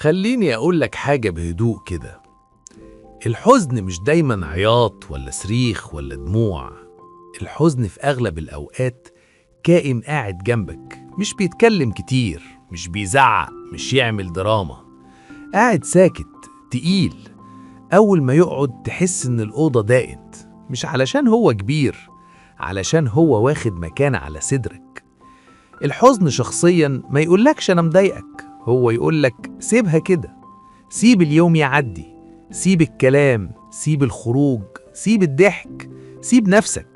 خليني أقولك حاجة بهدوء كده. الحزن مش دايما عياط ولا صريخ ولا دموع. الحزن في أغلب الأوقات كائن قاعد جنبك، مش بيتكلم كتير، مش بيزعق، مش يعمل دراما. قاعد ساكت، تقيل. أول ما يقعد تحس إن الأوضة ضاقت، مش علشان هو كبير، علشان هو واخد مكان على صدرك. الحزن شخصيا ما يقولكش أنا مضايقك، هو يقولك سيبها كده، سيب اليوم يعدي، سيب الكلام، سيب الخروج، سيب الضحك، سيب نفسك.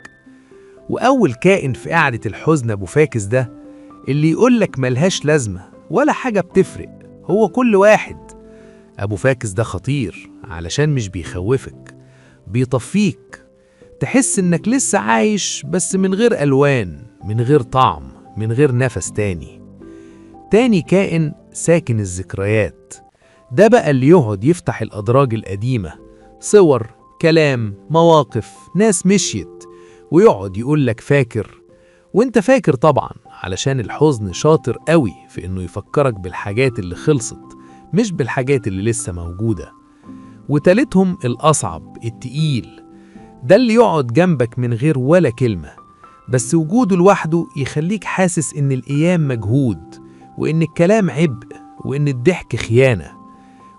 وأول كائن في قعدة الحزن أبو فاكس ده اللي يقولك ملهاش لازمة ولا حاجة بتفرق، هو كل واحد. أبو فاكس ده خطير علشان مش بيخوفك، بيطفيك، تحس إنك لسه عايش بس من غير ألوان، من غير طعم، من غير نفس تاني. تاني كائن ساكن الذكريات، ده بقى اللي يقعد يفتح الأدراج القديمة، صور، كلام، مواقف، ناس مشيت، ويقعد يقولك فاكر. وانت فاكر طبعا، علشان الحزن شاطر قوي في انه يفكرك بالحاجات اللي خلصت، مش بالحاجات اللي لسه موجودة. وتالتهم الأصعب، التقيل، ده اللي يقعد جنبك من غير ولا كلمة، بس وجوده لوحده يخليك حاسس ان الأيام مجهود، وإن الكلام عبء، وإن الضحك خيانة.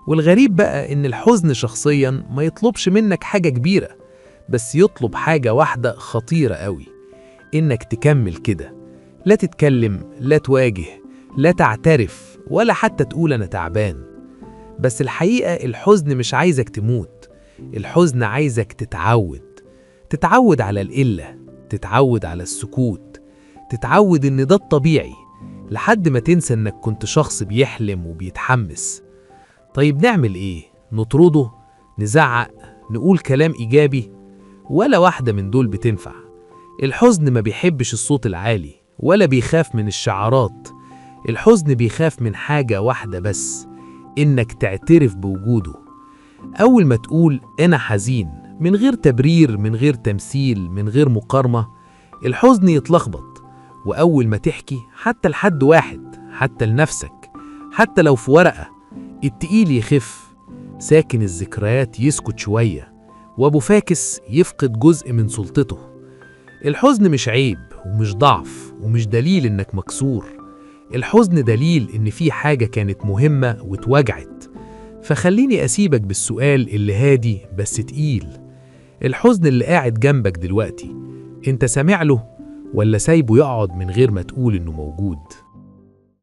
والغريب بقى إن الحزن شخصياً ما يطلبش منك حاجة كبيرة، بس يطلب حاجة واحدة خطيرة قوي، إنك تكمل كده، لا تتكلم، لا تواجه، لا تعترف، ولا حتى تقول أنا تعبان. بس الحقيقة الحزن مش عايزك تموت، الحزن عايزك تتعود على القلة، تتعود على السكوت، تتعود إن ده الطبيعي، لحد ما تنسى إنك كنت شخص بيحلم وبيتحمس. طيب نعمل إيه؟ نطرده؟ نزعق؟ نقول كلام إيجابي؟ ولا واحدة من دول بتنفع. الحزن ما بيحبش الصوت العالي، ولا بيخاف من الشعارات. الحزن بيخاف من حاجة واحدة بس، إنك تعترف بوجوده. أول ما تقول أنا حزين، من غير تبرير، من غير تمثيل، من غير مقارمة، الحزن يتلخبط. وأول ما تحكي حتى لحد واحد، حتى لنفسك، حتى لو في ورقة، التقيل يخف، ساكن الذكريات يسكت شوية، وأبو فاكس يفقد جزء من سلطته. الحزن مش عيب ومش ضعف ومش دليل إنك مكسور. الحزن دليل إن في حاجة كانت مهمة واتوجعت. فخليني أسيبك بالسؤال اللي هادي بس تقيل. الحزن اللي قاعد جنبك دلوقتي، انت سامع له ولا سايبه يقعد من غير ما تقول انه موجود؟